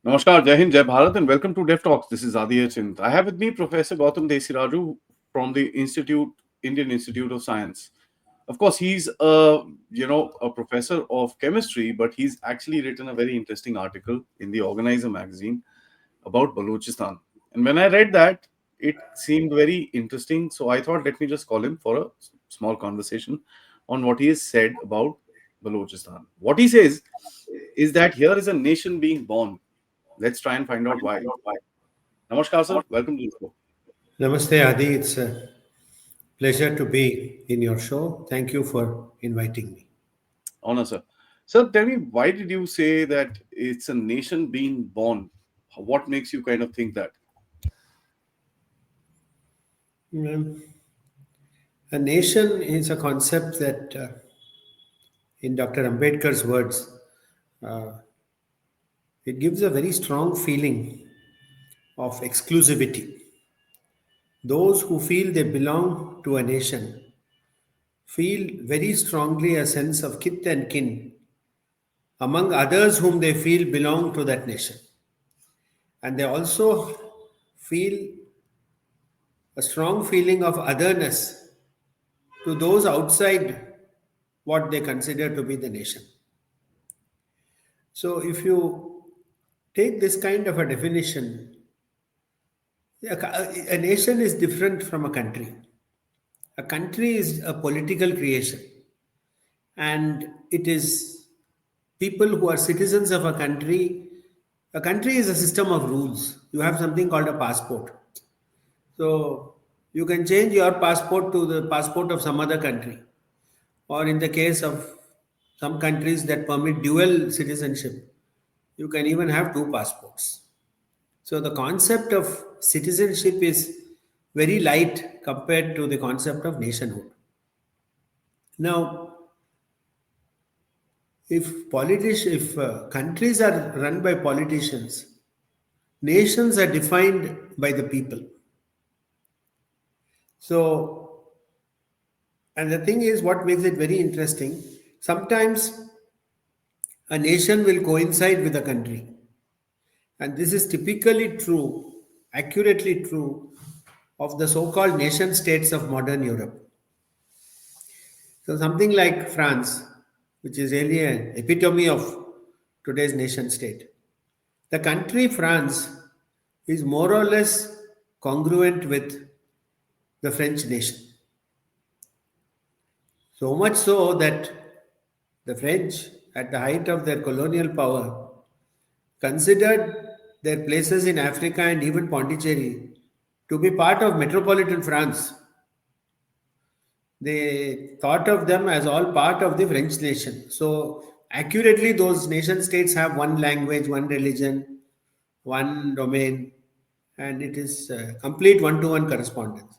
Namaskar, Jai Hind, Jai Bharat, and welcome to Dev Talks. This is Aadi. I have with me Professor Gautham Desiraju from the Indian Institute of Science. Of course, he's a professor of chemistry, but he's actually written a very interesting article in the Organizer magazine about Balochistan. And when I read that, it seemed very interesting. So I thought, let me just call him for a small conversation on what he has said about Balochistan. What he says is that here is a nation being born. Let's try and find out why. Namaskar, sir. Welcome to the show. Namaste, Adi. It's a pleasure to be in your show. Thank you for inviting me. Honor, sir. Sir, tell me, why did you say that it's a nation being born? What makes you kind of think that? Mm, A nation is a concept that, in Dr. Ambedkar's words, uh, it gives a very strong feeling of exclusivity. Those who feel they belong to a nation feel very strongly a sense of kith and kin among others whom they feel belong to that nation. And they also feel a strong feeling of otherness to those outside what they consider to be the nation. So, if you take this kind of a definition, a nation is different from a country. A country is a political creation, and it is people who are citizens of a country. A country is a system of rules. You have something called a passport. So, you can change your passport to the passport of some other country, or in the case of some countries that permit dual citizenship, you can even have two passports. So the concept of citizenship is very light compared to the concept of nationhood. Now, if countries are run by politicians, nations are defined by the people. So, and the thing is, what makes it very interesting, sometimes a nation will coincide with a country. And this is typically true, accurately true, of the so called nation states of modern Europe. So, something like France, which is really an epitome of today's nation state. The country France is more or less congruent with the French nation. So much so that the French, at the height of their colonial power, considered their places in Africa and even Pondicherry to be part of metropolitan France. They thought of them as all part of the French nation. So, accurately, those nation states have one language, one religion, one domain, and it is complete one to one correspondence.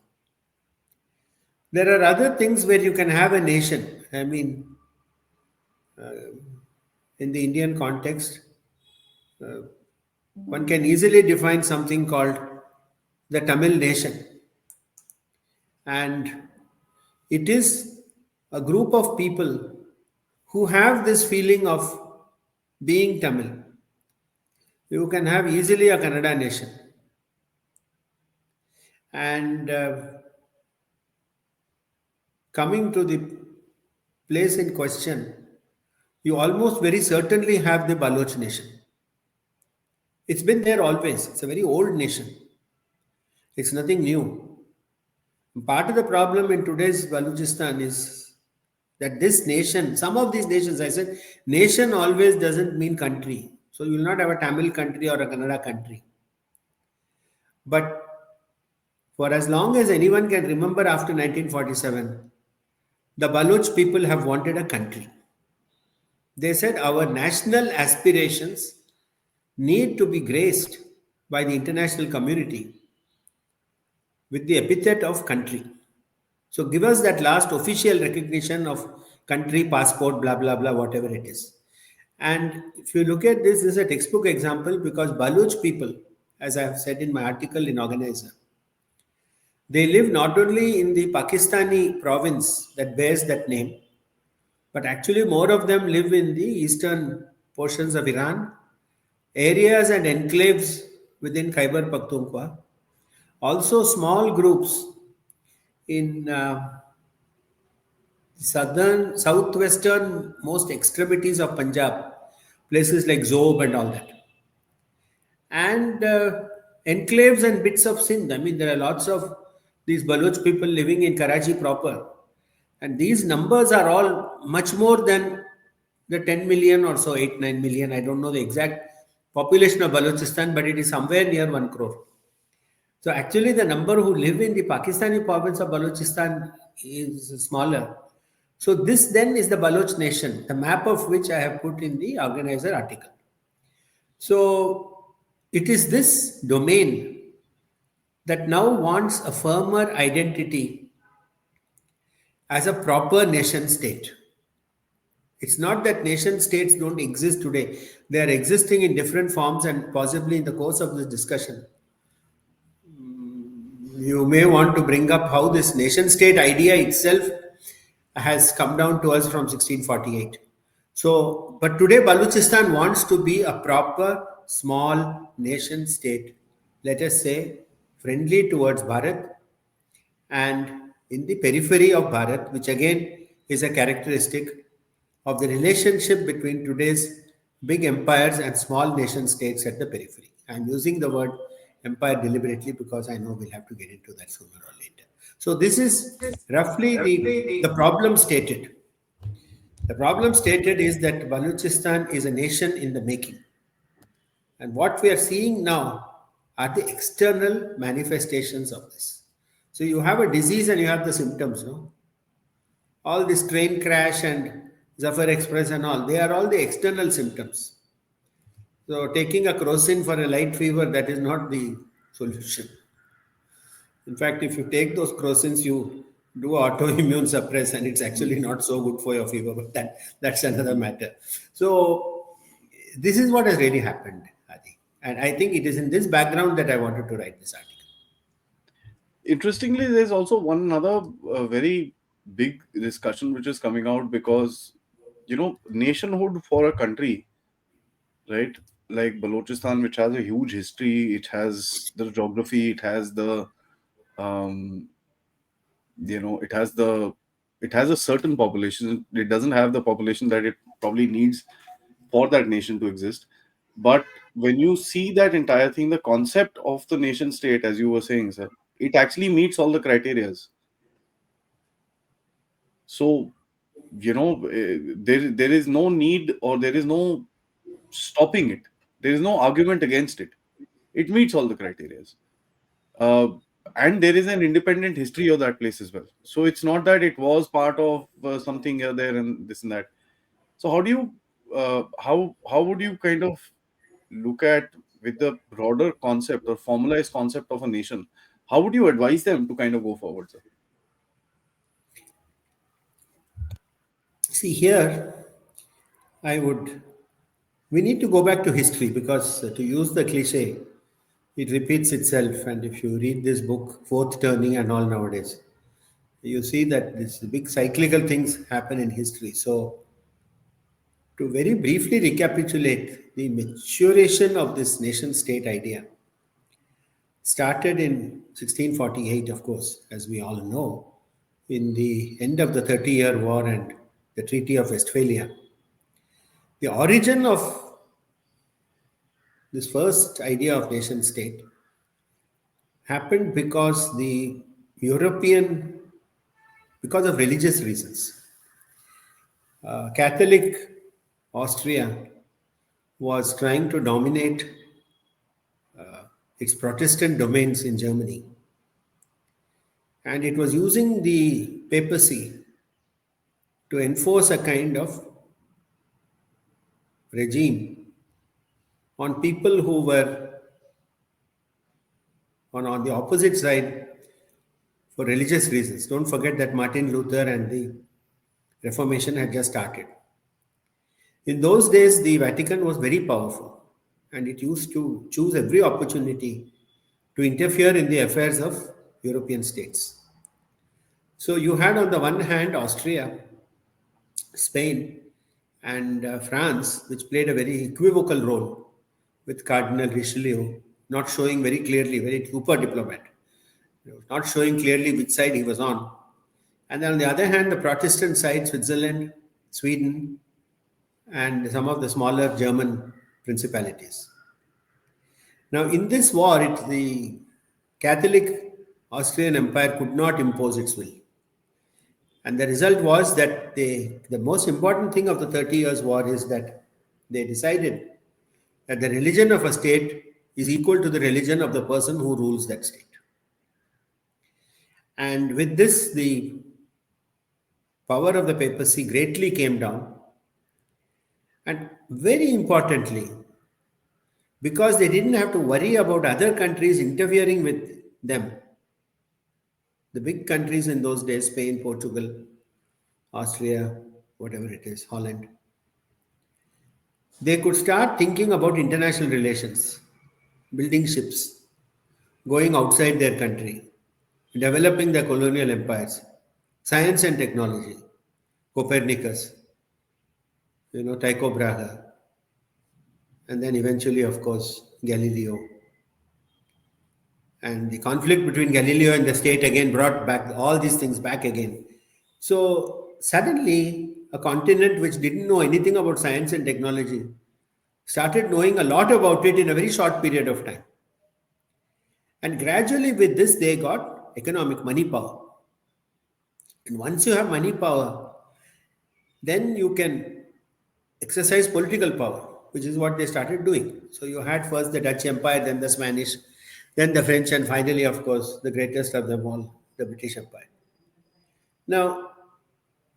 There are other things where you can have a nation. I mean, in the Indian context, uh, one can easily define something called the Tamil nation. And it is a group of people who have this feeling of being Tamil. You can have easily a Kannada nation. And coming to the place in question, you almost very certainly have the Baloch nation. It's been there always. It's a very old nation. It's nothing new. Part of the problem in today's Balochistan is that this nation, some of these nations, I said, nation always doesn't mean country. So you will not have a Tamil country or a Kannada country. But for as long as anyone can remember after 1947, the Baloch people have wanted a country. They said our national aspirations need to be graced by the international community with the epithet of country. So give us that last official recognition of country, passport, blah, blah, blah, whatever it is. And if you look at this is a textbook example because Baloch people, as I have said in my article in Organizer, they live not only in the Pakistani province that bears that name, but actually more of them live in the eastern portions of Iran areas and enclaves within Khyber Pakhtunkhwa, also small groups in southwestern most extremities of Punjab, places like Zob and all that, and enclaves and bits of Sindh. I mean, there are lots of these Baloch people living in Karachi proper, and these numbers are all much more than the 10 million or so, 8 9 million. I don't know the exact population of Balochistan, but it is somewhere near 1 crore. So actually, the number who live in the Pakistani province of Balochistan is smaller. So this then is the Baloch nation, the map of which I have put in the organizer article. So it is this domain that now wants a firmer identity as a proper nation state. It's not that nation states don't exist today. They are existing in different forms, and possibly in the course of this discussion, you may want to bring up how this nation state idea itself has come down to us from 1648. So, but today Balochistan wants to be a proper small nation state, let us say friendly towards Bharat and in the periphery of Bharat, which again is a characteristic of the relationship between today's big empires and small nation states at the periphery. I'm using the word empire deliberately because I know we'll have to get into that sooner or later. So this is roughly the problem stated. The problem stated is that Balochistan is a nation in the making. And what we are seeing now are the external manifestations of this. So you have a disease and you have the symptoms, no? All this train crash and Zafar Express and all, they are all the external symptoms. So taking a crocin for a light fever, that is not the solution. In fact, if you take those crocins, you do autoimmune suppress, and it's actually not so good for your fever, but that's another matter. So this is what has really happened, Adi. And I think it is in this background that I wanted to write this article. Interestingly, there's also one other very big discussion which is coming out because, nationhood for a country, right? Like Balochistan, which has a huge history, it has the geography, it has the, um, it has a certain population. It doesn't have the population that it probably needs for that nation to exist. But when you see that entire thing, the concept of the nation state, as you were saying, sir, it actually meets all the criterias. So, there is no need, or there is no stopping it. There is no argument against it. It meets all the criterias. Uh, and there is an independent history of that place as well. So it's not that it was part of something here, there, and this and that. So how would you kind of look at, with the broader concept or formalized concept of a nation? How would you advise them to kind of go forward, sir? See, here, I would, we need to go back to history because to use the cliche, it repeats itself. And if you read this book, Fourth Turning and all nowadays, you see that these big cyclical things happen in history. So, to very briefly recapitulate, the maturation of this nation state idea started in 1648, of course, as we all know, in the end of the 30-Year War and the Treaty of Westphalia. The origin of this first idea of nation state happened because of religious reasons. Catholic Austria was trying to dominate its Protestant domains in Germany. And it was using the papacy to enforce a kind of regime on people who were on the opposite side for religious reasons. Don't forget that Martin Luther and the Reformation had just started. In those days, the Vatican was very powerful and it used to choose every opportunity to interfere in the affairs of European states. So you had on the one hand Austria, Spain, and France, which played a very equivocal role with Cardinal Richelieu, not showing very clearly, very super diplomat, not showing clearly which side he was on. And then on the other hand, the Protestant side, Switzerland, Sweden, and some of the smaller German principalities. Now, in this war, the Catholic Austrian Empire could not impose its will. And the result was that the most important thing of the 30 Years' War is that they decided that the religion of a state is equal to the religion of the person who rules that state. And with this, the power of the papacy greatly came down. And very importantly, because they didn't have to worry about other countries interfering with them, the big countries in those days, Spain, Portugal, Austria, whatever it is, Holland, they could start thinking about international relations, building ships, going outside their country, developing their colonial empires, science and technology, Copernicus, Tycho Brahe, and then eventually, of course, Galileo. And the conflict between Galileo and the state again brought back all these things back again. So suddenly, a continent which didn't know anything about science and technology started knowing a lot about it in a very short period of time. And gradually, with this, they got economic money power. And once you have money power, then you can exercise political power, which is what they started doing. So you had first the Dutch Empire, then the Spanish, then the French, and finally, of course, the greatest of them all, the British Empire. Now,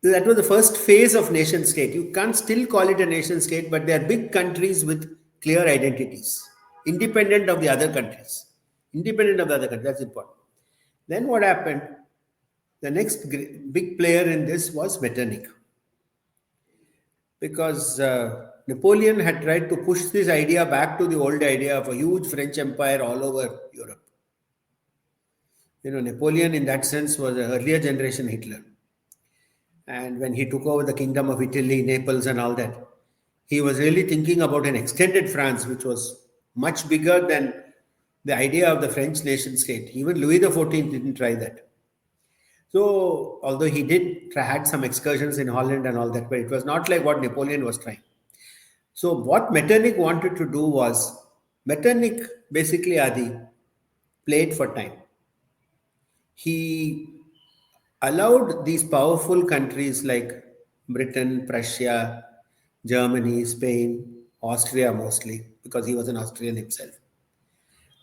that was the first phase of nation state. You can't still call it a nation state, but they are big countries with clear identities, independent of the other countries. Independent of the other countries, that's important. Then what happened? The next big player in this was Metternich. Because Napoleon had tried to push this idea back to the old idea of a huge French empire all over Europe. Napoleon in that sense was an earlier generation Hitler. And when he took over the kingdom of Italy, Naples and all that, he was really thinking about an extended France, which was much bigger than the idea of the French nation state. Even Louis XIV didn't try that. So, although he had some excursions in Holland and all that, but it was not like what Napoleon was trying. So, what Metternich wanted to do was, Metternich, basically Aadi, played for time. He allowed these powerful countries like Britain, Prussia, Germany, Spain, Austria mostly, because he was an Austrian himself,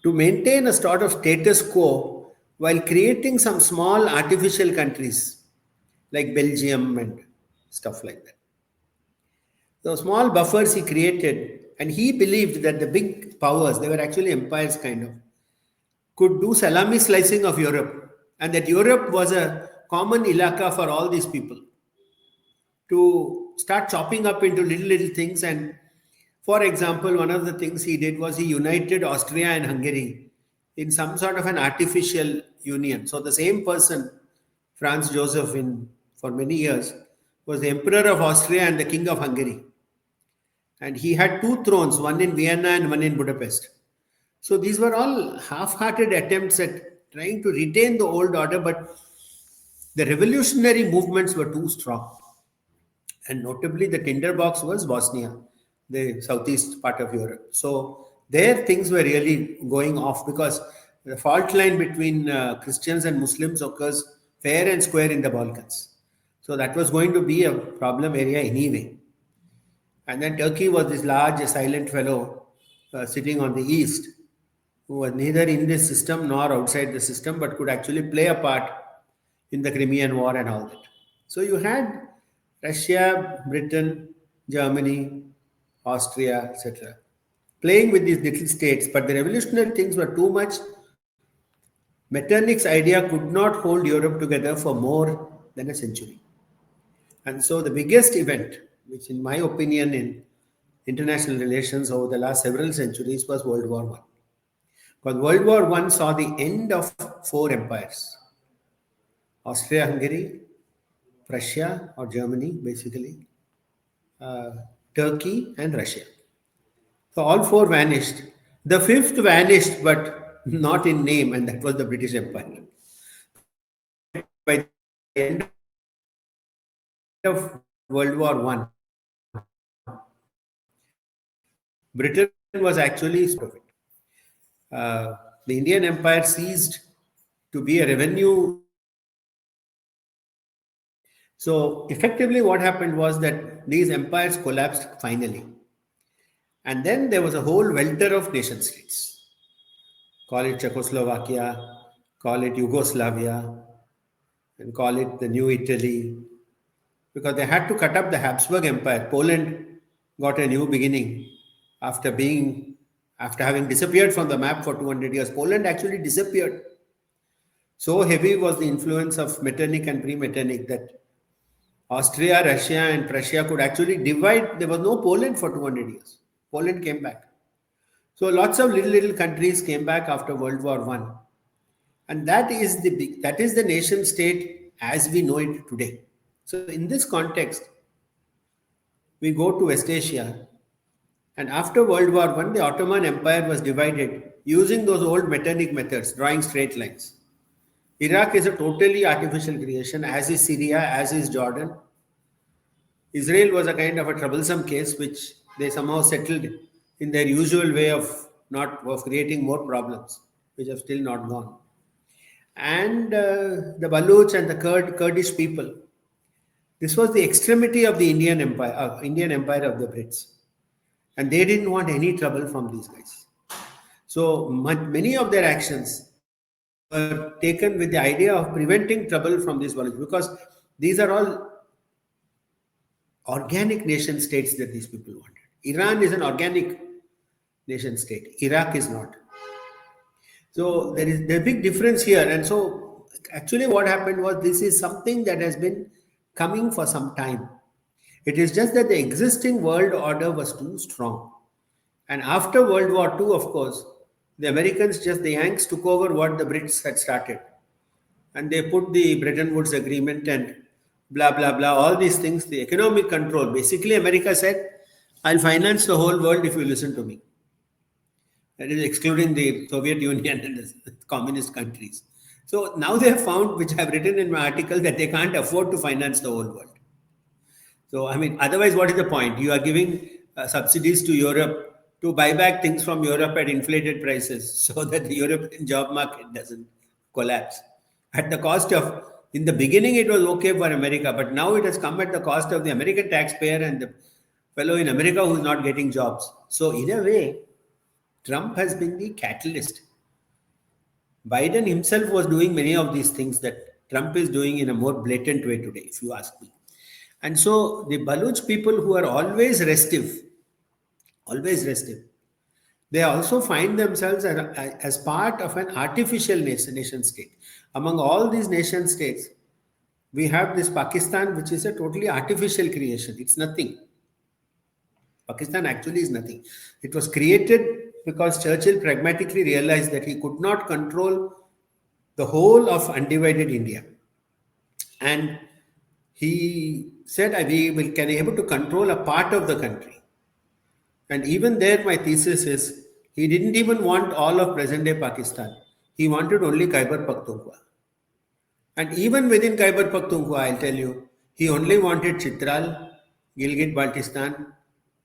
to maintain a sort of status quo while creating some small artificial countries like Belgium and stuff like that. Those small buffers he created, and he believed that the big powers, they were actually empires kind of, could do salami slicing of Europe, and that Europe was a common ilaka for all these people to start chopping up into little things. And for example, one of the things he did was he united Austria and Hungary in some sort of an artificial union. So the same person, Franz Joseph, for many years, was the Emperor of Austria and the King of Hungary. And he had two thrones, one in Vienna and one in Budapest. So these were all half-hearted attempts at trying to retain the old order, but the revolutionary movements were too strong. And notably, the tinderbox was Bosnia, the southeast part of Europe. So there things were really going off because the fault line between Christians and Muslims occurs fair and square in the Balkans. So that was going to be a problem area anyway. And then Turkey was this large, silent fellow sitting on the east, who was neither in this system nor outside the system, but could actually play a part in the Crimean War and all that. So you had Russia, Britain, Germany, Austria, etc., playing with these little states, but the revolutionary things were too much. Metternich's idea could not hold Europe together for more than a century. And so the biggest event, which in my opinion in international relations over the last several centuries, was World War I. Because World War I saw the end of four empires: Austria-Hungary, Prussia or Germany, basically, Turkey and Russia. So all four vanished. The fifth vanished, but not in name, and that was the British Empire. By the end of World War One, Britain was actually of it. The Indian Empire ceased to be a revenue nation. So effectively, what happened was that these empires collapsed finally. And then there was a whole welter of nation states. Call it Czechoslovakia, call it Yugoslavia, and call it the New Italy, because they had to cut up the Habsburg Empire. Poland got a new beginning after being after having disappeared from the map for 200 years. Poland actually disappeared. So heavy was the influence of Metternich and pre-Metternich that Austria, Russia, and Prussia could actually divide. There was no Poland for 200 years. Poland came back. So lots of little countries came back after World War One, and that is the nation state as we know it today. So in this context, we go to West Asia, and after World War One, the Ottoman Empire was divided using those old Metternich methods, drawing straight lines. Iraq is a totally artificial creation, as is Syria, as is Jordan. Israel was a kind of a troublesome case, which they somehow settled in their usual way of not of creating more problems, which have still not gone. And the Baloch and the Kurdish people. This was the extremity of the Indian Empire of the Brits, and they didn't want any trouble from these guys. So many of their actions were taken with the idea of preventing trouble from these Baloch, because these are all organic nation states that these people wanted. Iran is an organic nation state. Iraq is not. So there is the big difference here. And so actually what happened was this is something that has been coming for some time. It is just that the existing world order was too strong. And after World War II, of course, the Americans the Yanks took over what the Brits had started. And they put the Bretton Woods Agreement and blah, blah, blah, all these things, the economic control. Basically, America said, I'll finance the whole world if you listen to me. That is excluding the Soviet Union and the communist countries. So now they have found, which I have written in my article, that they can't afford to finance the whole world. So, I mean, otherwise, what is the point? You are giving subsidies to Europe to buy back things from Europe at inflated prices so that the European job market doesn't collapse. At the cost of, in the beginning, it was okay for America, but now it has come at the cost of the American taxpayer and the fellow in America who's not getting jobs. So, in a way, Trump has been the catalyst. Biden himself was doing many of these things that Trump is doing in a more blatant way today, if you ask me. And so the Baloch people who are always restive, they also find themselves as part of an artificial nation state. Among all these nation states, we have this Pakistan, which is a totally artificial creation. It's nothing. Pakistan actually is nothing. It was created because Churchill pragmatically realized that he could not control the whole of undivided India. And he said, we can be able to control a part of the country. And even there, my thesis is, he didn't even want all of present-day Pakistan. He wanted only Khyber Pakhtunkhwa. And even within Khyber Pakhtunkhwa, I'll tell you, he only wanted Chitral, Gilgit-Baltistan,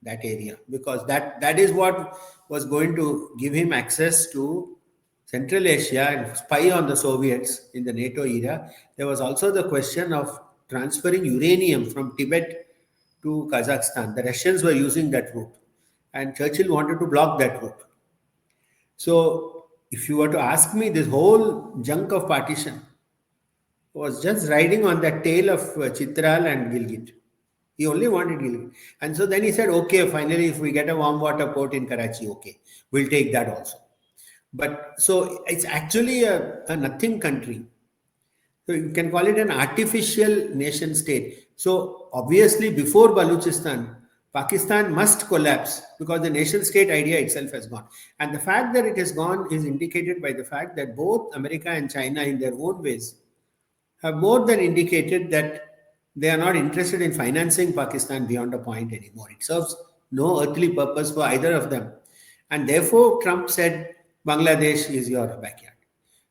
that area, because that is what was going to give him access to Central Asia and spy on the Soviets in the NATO era. There was also the question of transferring uranium from Tibet to Kazakhstan. The Russians were using that route, and Churchill wanted to block that route. So, if you were to ask me, this whole junk of partition was just riding on the tail of Chitral and Gilgit. He only wanted Gilgit. And so then he said, okay, finally, if we get a warm water port in Karachi, okay, we'll take that also. But so it's actually a nothing country. So you can call it an artificial nation state. So obviously, before Balochistan, Pakistan must collapse because the nation state idea itself has gone. And the fact that it has gone is indicated by the fact that both America and China, in their own ways, have more than indicated that they are not interested in financing Pakistan beyond a point anymore. It serves no earthly purpose for either of them. And therefore, Trump said, Bangladesh is your backyard.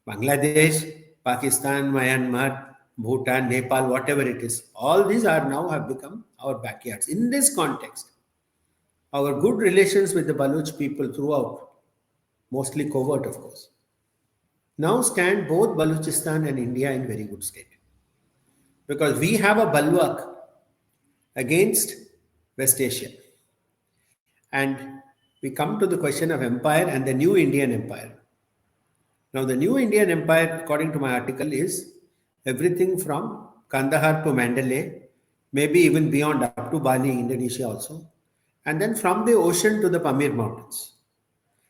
Bangladesh, Pakistan, Myanmar, Bhutan, Nepal, whatever it is, all these are now have become our backyards. In this context, our good relations with the Baloch people throughout, mostly covert, of course, now stand both Balochistan and India in very good state. Because we have a bulwark against West Asia. And we come to the question of empire and the new Indian empire. Now, the new Indian empire, according to my article, is everything from Kandahar to Mandalay, maybe even beyond up to Bali, Indonesia also, and then from the ocean to the Pamir Mountains.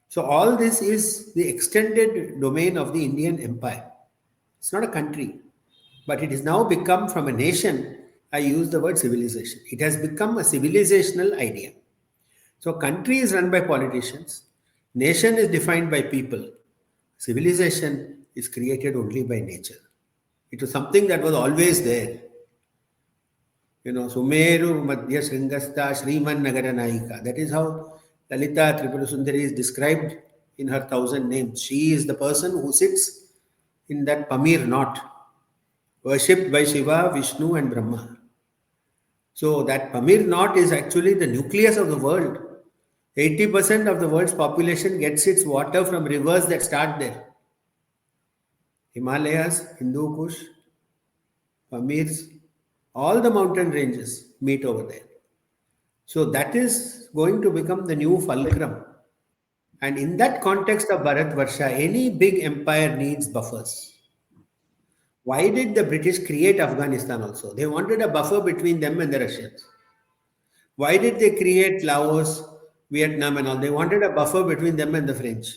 So, all this is the extended domain of the Indian empire. It's not a country, but it has now become from a nation. I use the word civilization. It has become a civilizational idea. So, country is run by politicians, nation is defined by people, civilization is created only by nature. It was something that was always there. Sumeru Madhya Sringasta Shriman Nagaranayika. That is how Lalita Tripura Sundari is described in her 1,000 names. She is the person who sits in that Pamir knot, worshipped by Shiva, Vishnu, and Brahma. So that Pamir knot is actually the nucleus of the world. 80% of the world's population gets its water from rivers that start there. Himalayas, Hindu Kush, Pamirs, all the mountain ranges meet over there. So that is going to become the new fulcrum. And in that context of Bharatvarsha, any big empire needs buffers. Why did the British create Afghanistan also? They wanted a buffer between them and the Russians. Why did they create Laos, Vietnam and all? They wanted a buffer between them and the French.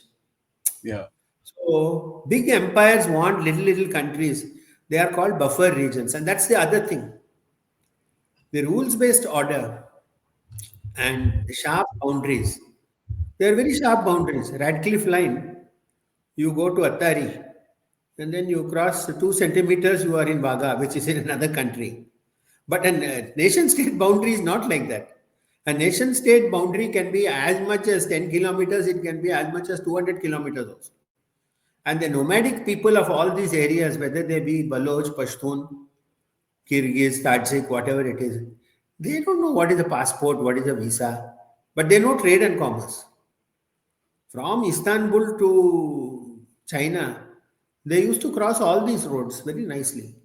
Yeah. So big empires want little countries. They are called buffer regions. And that's the other thing. The rules-based order and the sharp boundaries. They are very sharp boundaries. Radcliffe Line, you go to Attari, and then you cross 2 centimeters, you are in Vaga, which is in another country. But a nation-state boundary is not like that. A nation-state boundary can be as much as 10 kilometers, it can be as much as 200 kilometers also. And the nomadic people of all these areas, whether they be Baloch, Pashtun, Kyrgyz, Tajik, whatever it is, they don't know what is a passport, what is a visa, but they know trade and commerce. From Istanbul to China, they used to cross all these roads very nicely.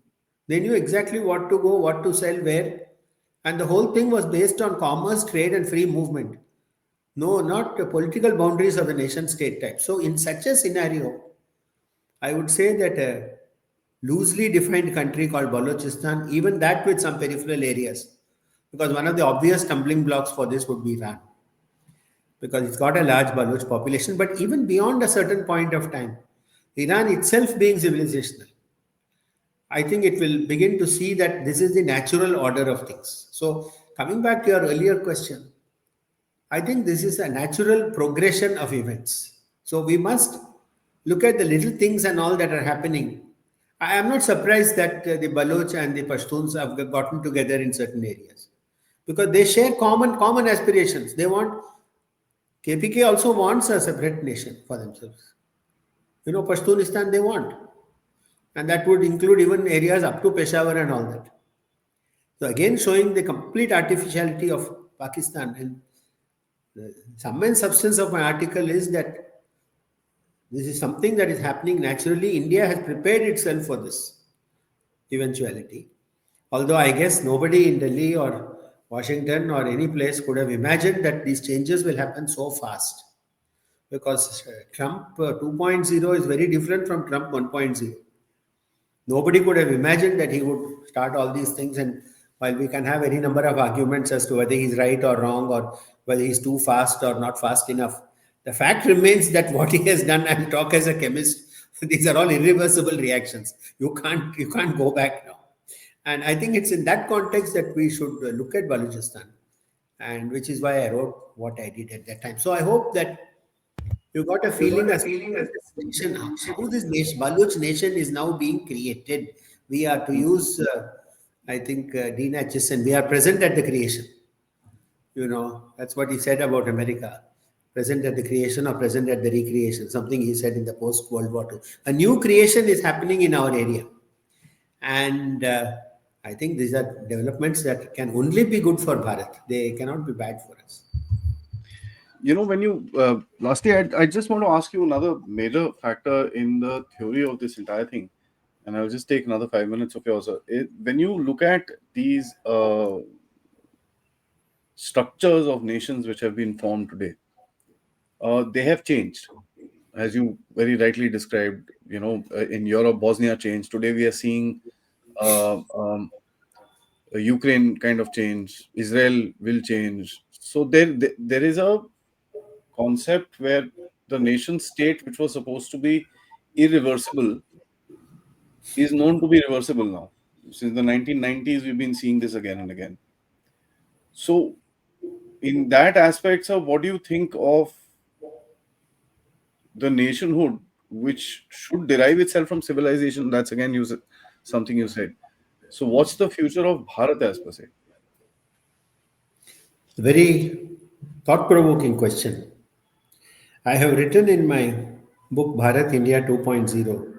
They knew exactly what to go, what to sell, where. And the whole thing was based on commerce, trade, and free movement. No, not the political boundaries of the nation state type. So, in such a scenario, I would say that a loosely defined country called Balochistan, even that with some peripheral areas, because one of the obvious stumbling blocks for this would be Iran, because it's got a large Baloch population, but even beyond a certain point of time, Iran itself being civilizational, I think it will begin to see that this is the natural order of things. So, coming back to your earlier question, I think this is a natural progression of events. So, we must look at the little things and all that are happening. I am not surprised that the Baloch and the Pashtuns have gotten together in certain areas, because they share common aspirations. They want, KPK also wants a separate nation for themselves. Pashtunistan they want. And that would include even areas up to Peshawar and all that. So again, showing the complete artificiality of Pakistan. And the sum and substance of my article is that this is something that is happening naturally. India has prepared itself for this eventuality. Although I guess nobody in Delhi or Washington or any place could have imagined that these changes will happen so fast. Because Trump 2.0 is very different from Trump 1.0. Nobody could have imagined that he would start all these things. And while we can have any number of arguments as to whether he's right or wrong, or whether he's too fast or not fast enough, the fact remains that what he has done, and talk as a chemist, these are all irreversible reactions. You can't go back now. And I think it's in that context that we should look at Balochistan, and which is why I wrote what I did at that time. So I hope that you got a feeling as nation, how this nation, Baloch nation is now being created. We are, to use, I think, Dean Acheson, we are present at the creation. That's what he said about America. Present at the creation or present at the recreation, something he said in the post World War II. A new creation is happening in our area. And I think these are developments that can only be good for Bharat. They cannot be bad for us. When you lastly, I just want to ask you another major factor in the theory of this entire thing, and I'll just take another 5 minutes of yours. When you look at these structures of nations which have been formed today, they have changed, as you very rightly described. In Europe, Bosnia changed. Today, we are seeing Ukraine kind of change. Israel will change. So there is a concept where the nation state, which was supposed to be irreversible, is known to be reversible now. Since the 1990s, we've been seeing this again and again. So, in that aspect, sir, what do you think of the nationhood, which should derive itself from civilization? That's again something you said. So, what's the future of Bharat as per se? Very thought provoking question. I have written in my book Bharat India 2.0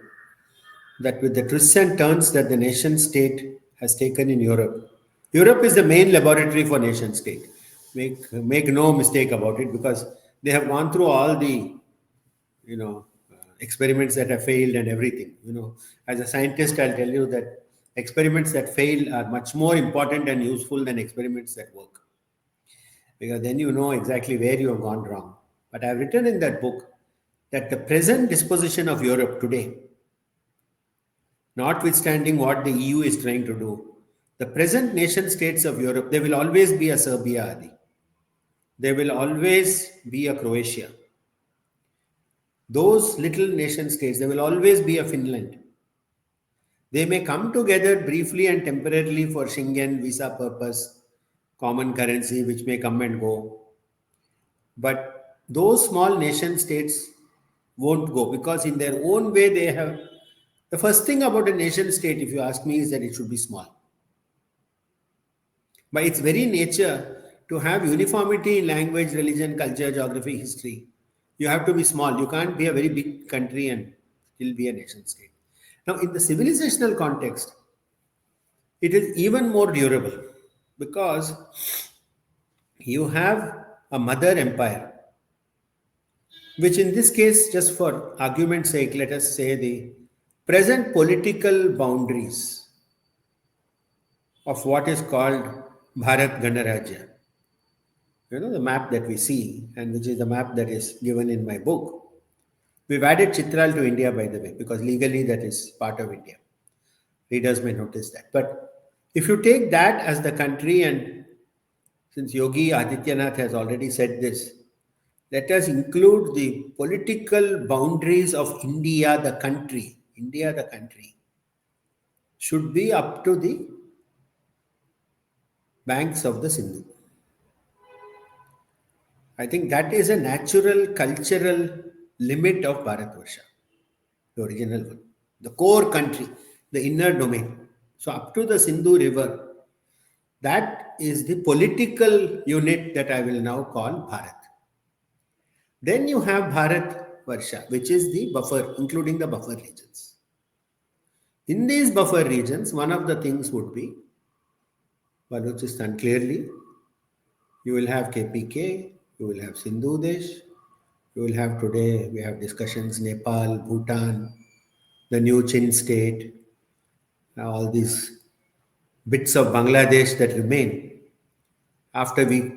that with the twists and turns that the nation state has taken in Europe, Europe is the main laboratory for nation state. Make no mistake about it, because they have gone through all the experiments that have failed and everything. As a scientist, I'll tell you that experiments that fail are much more important and useful than experiments that work, because then you know exactly where you have gone wrong. But I've written in that book that the present disposition of Europe today, notwithstanding what the EU is trying to do, the present nation states of Europe, there will always be a Serbia, Adi. There will always be a Croatia. Those little nation states, there will always be a Finland. They may come together briefly and temporarily for Schengen, visa purpose, common currency, which may come and go. But those small nation states won't go, because in their own way they have. The first thing about a nation state, if you ask me, is that it should be small. By its very nature, to have uniformity in language, religion, culture, geography, history, you have to be small. You can't be a very big country and still be a nation state. Now, in the civilizational context, it is even more durable, because you have a mother empire, which in this case, just for argument's sake, let us say the present political boundaries of what is called Bharat Ganarajya. The map that we see, and which is the map that is given in my book. We've added Chitral to India, by the way, because legally that is part of India. Readers may notice that. But if you take that as the country, and since Yogi Adityanath has already said this, let us include the political boundaries of India, the country. India, the country, should be up to the banks of the Sindhu. I think that is a natural cultural limit of Bharatvarsha, the original one, the core country, the inner domain. So up to the Sindhu River, that is the political unit that I will now call Bharat. Then you have Bharat Varsha, which is the buffer, including the buffer regions. In these buffer regions, one of the things would be Balochistan. Clearly, you will have KPK, you will have Sindhu Desh, you will have, today we have discussions, Nepal, Bhutan, the new Chin state, all these bits of Bangladesh that remain after we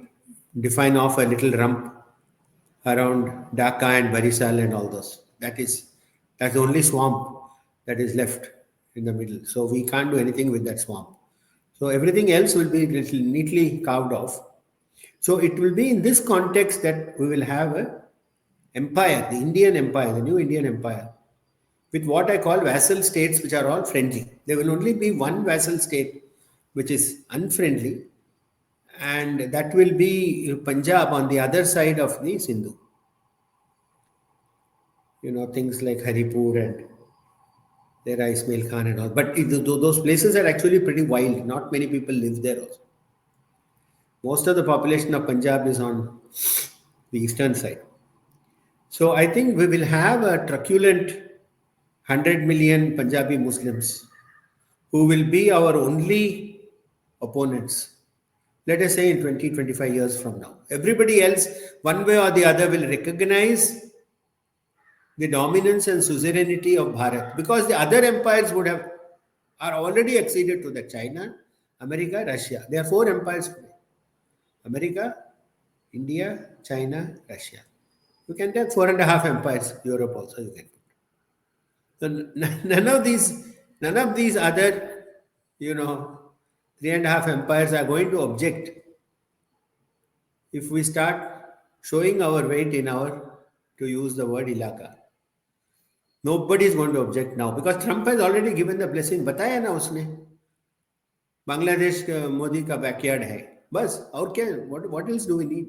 define off a little rump around Dhaka and Barisal and all those. That's the only swamp that is left in the middle. So we can't do anything with that swamp. So everything else will be little neatly carved off. So it will be in this context that we will have a empire, the Indian empire, the new Indian empire, with what I call vassal states, which are all friendly. There will only be one vassal state which is unfriendly, and that will be Punjab on the other side of the Sindhu. Things like Haripur and there are Ismail Khan and all. But those places are actually pretty wild. Not many people live there also. Most of the population of Punjab is on the eastern side. So I think we will have a truculent 100 million Punjabi Muslims who will be our only opponents. Let us say in 20, 25 years from now. Everybody else, one way or the other, will recognize the dominance and suzerainty of Bharat, because the other empires would have are already acceded to the China, America, Russia. There are four empires today: America, India, China, Russia. You can take four and a half empires. Europe also you can. So none of these other, you know, three and a half empires are going to object if we start showing our weight in our, to use the word ilaka. Nobody is going to object now because Trump has already given the blessing. बताया ना उसने बांग्लादेश मोदी का backyard है बस और क्या what else do we need?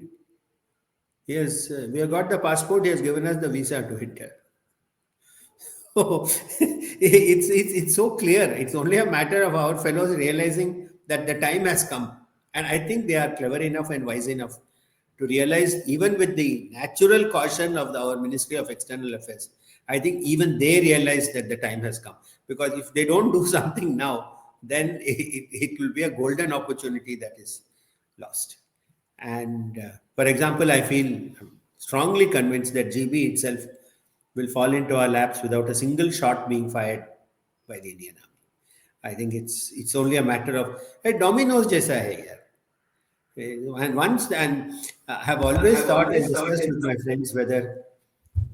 Yes, we have got the passport. He has given us the visa to hit there. Oh, it's so clear. It's only a matter of our fellows realizing that the time has come. And I think they are clever enough and wise enough to realize, even with the natural caution of our Ministry of External Affairs, I think even they realize that the time has come. Because if they don't do something now, then it will be a golden opportunity that is lost. And for example, I feel I'm strongly convinced that GB itself will fall into our laps without a single shot being fired by the Indian Army. I think it's only a matter of dominoes jaisa hai yaar. And once and I have always thought and discussed with my friends whether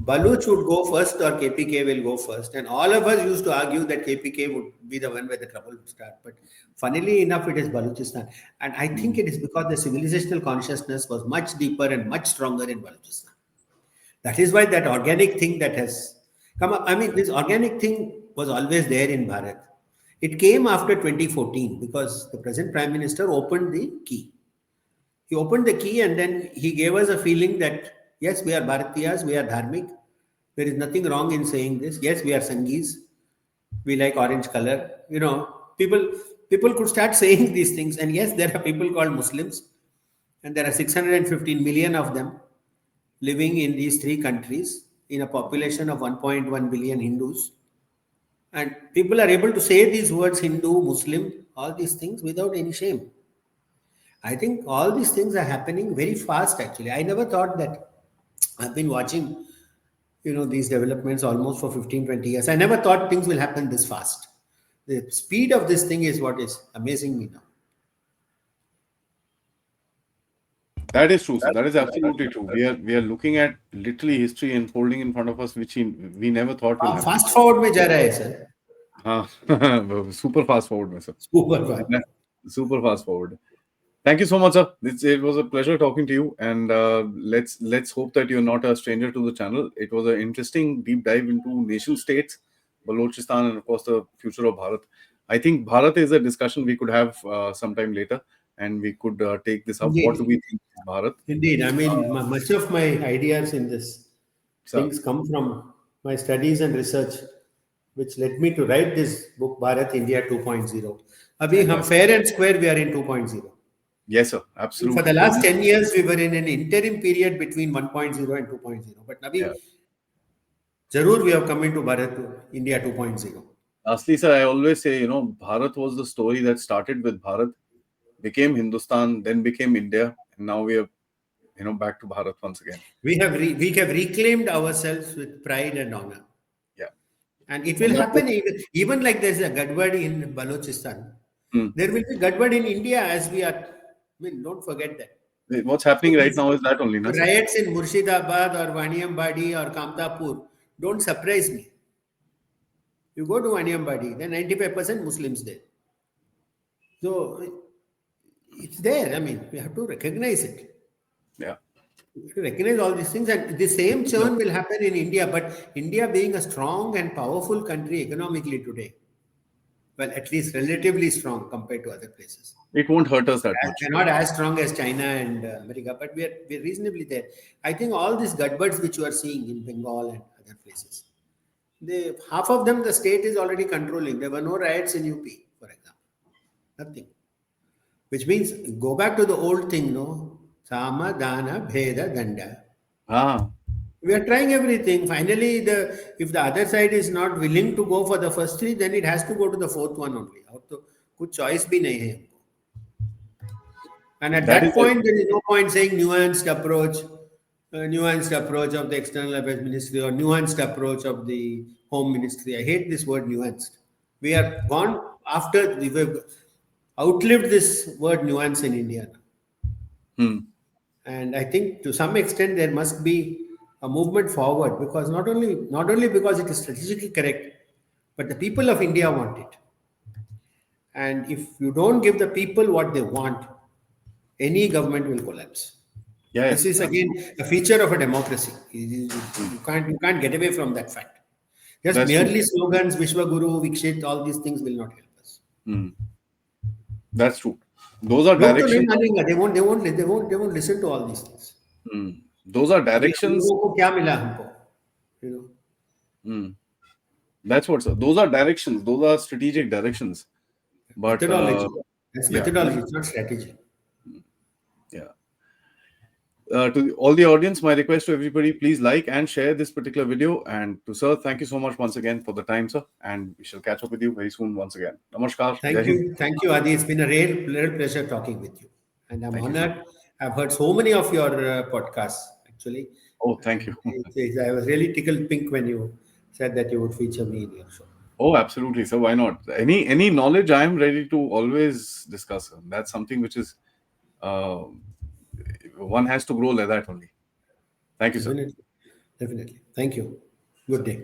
Baluch would go first or KPK will go first. And all of us used to argue that KPK would be the one where the trouble would start. But funnily enough, it is Balochistan. And I think it is because the civilizational consciousness was much deeper and much stronger in Balochistan. That is why that organic thing that has come up. I mean, this organic thing was always there in Bharat. It came after 2014 because the present Prime Minister opened the key. He opened the key and then he gave us a feeling that, yes, we are Bharatiyas, we are Dharmic. There is nothing wrong in saying this. Yes, we are Sanghis. We like orange color. You know, people could start saying these things. And yes, there are people called Muslims. And there are 615 million of them living in these three countries in a population of 1.1 billion Hindus. And people are able to say these words, Hindu, Muslim, all these things without any shame. I think all these things are happening very fast actually. I never thought that. I've been watching, these developments almost for 15, 20 years. I never thought things will happen this fast. The speed of this thing is what is amazing me now. That is true, sir. That is absolutely true. We are looking at literally history unfolding in front of us, which we never thought will happen. Fast forward में जा रहा है sir. Super fast forward, sir. Super fast. Super fast forward. Thank you so much, sir. It was a pleasure talking to you, and let's hope that you're not a stranger to the channel. It was an interesting deep dive into nation states, Balochistan, and of course the future of Bharat. I think Bharat is a discussion we could have sometime later, and we could take this up. Indeed. What do we think is Bharat? Indeed, I mean, much of my ideas in this things come from my studies and research, which led me to write this book, Bharat India 2.0. Abhi hum fair and square, we are in 2.0. Yes, sir. Absolutely. For the last 10 years, we were in an interim period between 1.0 and 2.0. But Nabi, Zarur, we have come into Bharat India 2.0. Lastly, sir, I always say, Bharat was the story that started with Bharat, became Hindustan, then became India, and now we are, back to Bharat once again. We have reclaimed ourselves with pride and honor. Yeah. And it will happen even like there's a Gadwad in Balochistan. There will be Gadwad in India as we are. I mean, don't forget that. What's happening right now is that only. Riots in Murshidabad or Vaniambadi or Kamtapur don't surprise me. You go to Vaniambadi, then 95% Muslims there. So it's there. I mean, we have to recognize it. Yeah. We have to recognize all these things, and the same churn will happen in India. But India being a strong and powerful country economically today, well, at least relatively strong compared to other places. It won't hurt us that much. We're not as strong as China and America, but we're reasonably there. I think all these gutbuds which you are seeing in Bengal and other places, half of them the state is already controlling. There were no riots in UP, for example. Nothing. which means go back to the old thing, no? Sama, Dana, Bheda, Danda. Ah, We are trying everything. Finally, if the other side is not willing to go for the first three, then it has to go to the fourth one only. और तो कुछ choice भी नहीं है. And at that is that point, there is no point saying nuanced approach of the External Affairs Ministry or nuanced approach of the Home Ministry. I hate this word nuanced. We have gone after, we've outlived this word nuance in India. hmm. And I think to some extent there must be a movement forward because not only because it is strategically correct, but the people of India want it. And if you don't give the people what they want, any government will collapse. Yeah, This is yeah. again a feature of a democracy. You can't get away from that fact. Just That's true. merely slogans, Vishwaguru, Vikshit, all these things will not help us. Hmm. That's true. Those are लोग तो नहीं directions. मानेंगे. They won't listen to all these things. Hmm. Those are अभी हम directions. लोगों को क्या मिला हमको? You know, Hmm. That's what. Those are directions. Those are strategic directions. But methodology. That's yeah, methodology. It's not strategy. yeah. To all the audience, my request to everybody, please like and share this particular video. And to sir, thank you so much once again for the time, sir. And we shall catch up with you very soon once again. Namaskar. Jai Hind. Thank you, Adi. It's been a real pleasure talking with you, and I'm Thank you, sir. honored. I've heard so many of your podcasts actually, Oh, thank and you. I was really tickled pink when you said that you would feature me in your show. Oh, absolutely. So why not? Any knowledge, I am ready to always discuss. That's something which is uh, one has to grow like that only. Thank you, sir. Definitely, definitely. Thank you. Good day.